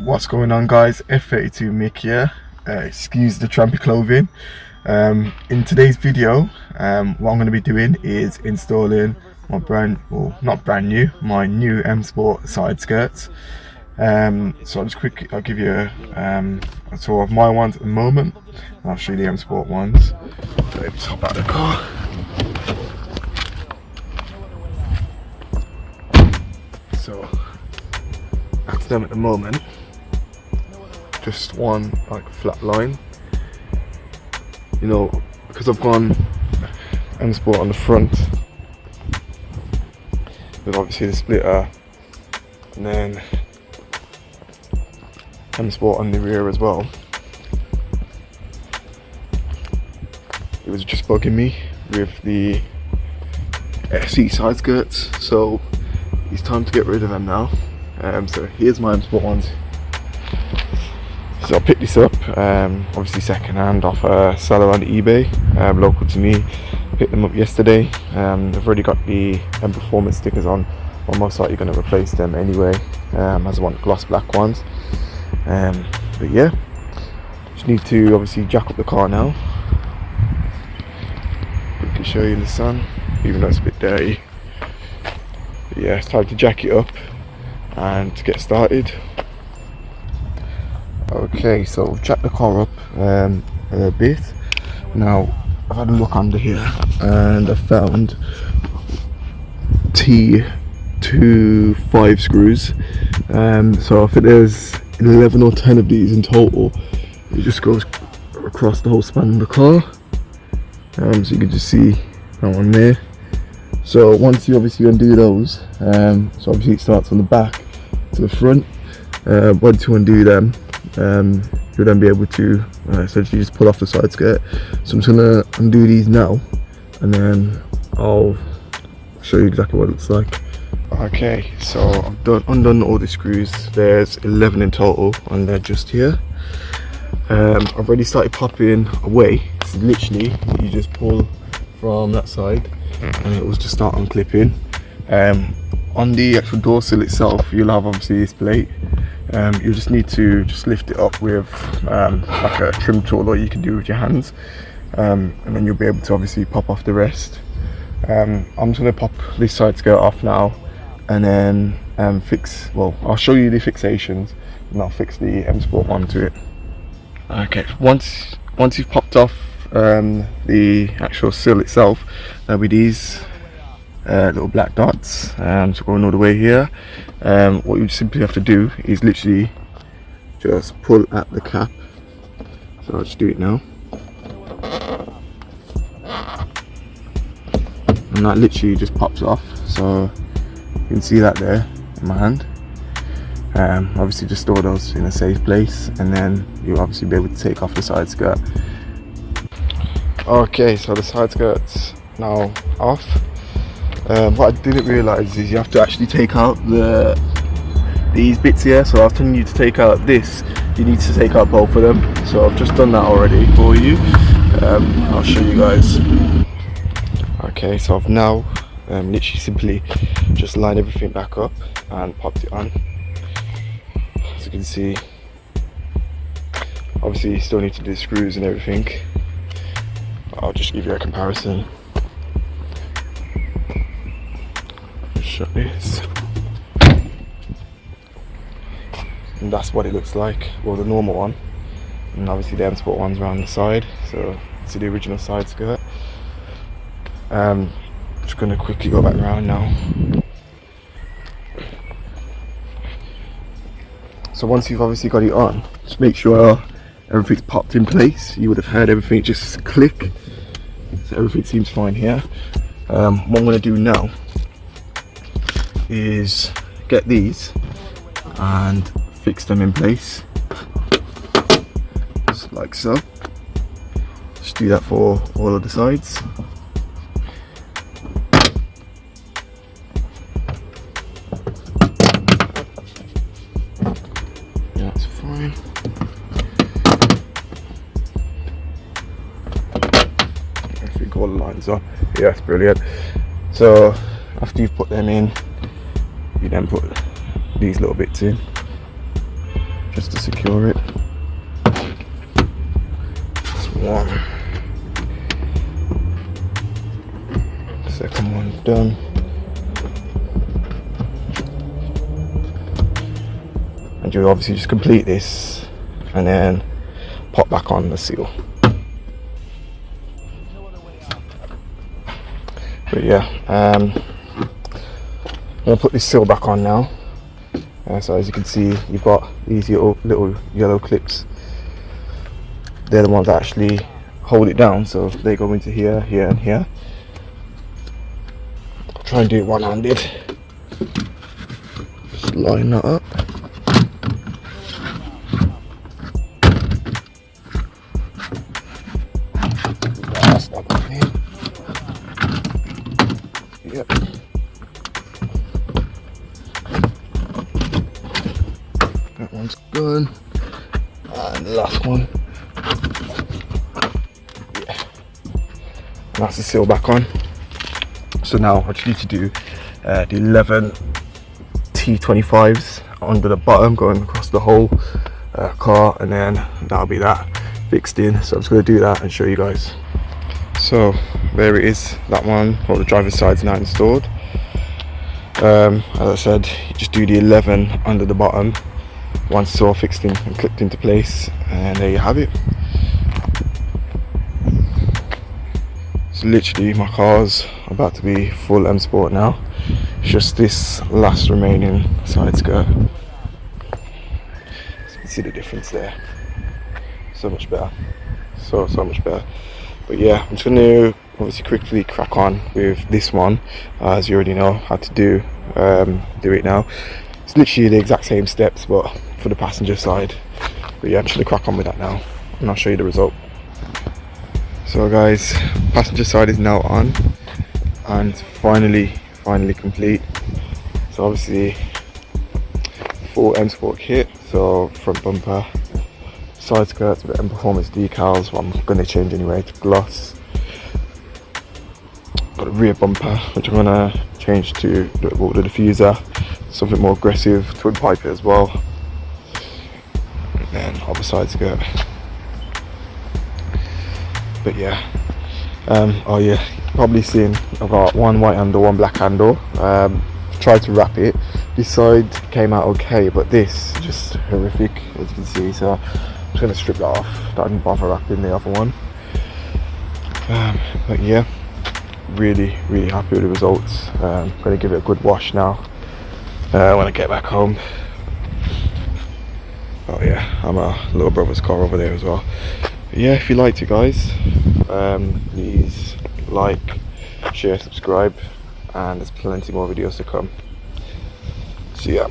What's going on, guys? F32 Mick here. Excuse the trampy clothing. In today's video, what I'm going to be doing is installing my my new M Sport side skirts. So I'll give you a tour of my ones at the moment, and I'll show you the M Sport ones. So let me just hop out of the car. So that's them at the moment. Just one like flat line, you know, because I've gone M Sport on the front with obviously the splitter, and then M Sport on the rear as well. It was just bugging me with the SE side skirts, so it's time to get rid of them now. So here's my M Sport ones. So I picked this up, obviously second hand off a seller on eBay, local to me. Picked them up yesterday. I've already got the M Performance stickers on. I'm most likely going to replace them anyway, as I want gloss black ones. But yeah, just need to obviously jack up the car now. I can show you in the sun, even though it's a bit dirty. But yeah, it's time to jack it up and to get started. Okay, so I've jacked the car up a bit. Now I've had a look under here and I found T25 screws. So I think there's 11 or 10 of these in total. It just goes across the whole span of the car. So you can just see that one there. So once you obviously undo those, so obviously it starts on the back to the front. Once you undo them, you'll then be able to essentially just pull off the side skirt. So I'm just gonna undo these now, and then I'll show you exactly what it looks like. Okay, so I've undone all the screws. There's 11 in total, and they're just here. I've already started popping away. So literally, you just pull from that side, and it will just start unclipping. On the actual door sill itself, you'll have obviously this plate. You just need to just lift it up with like a trim tool, or you can do it with your hands, and then you'll be able to obviously pop off the rest. I'm just going to pop this side skirt off now, and then I'll show you the fixations, and I'll fix the M Sport one to it. Okay, once you've popped off the actual sill itself, there'll be these little black dots, so going all the way here. What you simply have to do is literally just pull at the cap. So I'll just do it now, and that literally just pops off. So you can see that there in my hand. Obviously just store those in a safe place, and then you'll obviously be able to take off the side skirt. Okay, so the side skirt's now off. What I didn't realise is you have to actually take out these bits here. So after you to take out this, you need to take out both of them. So I've just done that already for you. I'll show you guys. Okay, so I've now literally simply just lined everything back up and popped it on. As you can see, obviously you still need to do the screws and everything. I'll just give you a comparison. Shut this, and that's what it looks like. Well, the normal one, and obviously the M Sport one's around the side. So it's the original side skirt. Just gonna quickly go back around now. So once you've obviously got it on, just make sure everything's popped in place. You would have heard everything just click. So everything seems fine here. What I'm gonna do now is get these and fix them in place, just like so. Just do that for all of the sides. Yeah, that's fine. I think all the lines are. Yeah, that's brilliant. So after you've put them in, you then put these little bits in, just to secure it. That's one. Second one done. And you obviously just complete this and then pop back on the seal. But yeah, I'm gonna put this seal back on now. So as you can see, you've got these little yellow clips. They're the ones that actually hold it down, so they go into here, here and here. I'll try and do it one-handed. Just line that up. That's that one in. Yep. That one's good. And the last one. Yeah. And that's the seal back on. So now I just need to do the 11 T25s under the bottom going across the whole car, and then that'll be that fixed in. So I'm just going to do that and show you guys. So there it is, that one, or the driver's side's now installed. As I said, you just do the 11 under the bottom once it's all fixed in and clipped into place, and there you have it. So literally my car's about to be full M Sport now. It's just this last remaining side skirt. So you can see the difference there. So much better. So much better. But yeah, I'm just going to obviously quickly crack on with this one, as you already know how to do it now. It's literally the exact same steps, but for the passenger side. But yeah, I'm just going to crack on with that now, and I'll show you the result. So guys, passenger side is now on, and it's finally complete. So obviously full M Sport kit, so front bumper, side skirts with M Performance decals, what I'm going to change anyway to gloss. Got a rear bumper which I'm going to change to the diffuser, something more aggressive, twin pipe it as well, and then other side skirt. But yeah, oh yeah, you've probably seen I've got one white handle, one black handle. Tried to wrap it. This side came out okay, but this just horrific, as you can see. So I'm just gonna strip that off. Don't bother wrapping the other one. But yeah, really happy with the results. Gonna give it a good wash now when I get back home. Oh yeah, I'm a little brother's car over there as well. But yeah, if you liked it guys, please like, share, subscribe, and there's plenty more videos to come. See ya.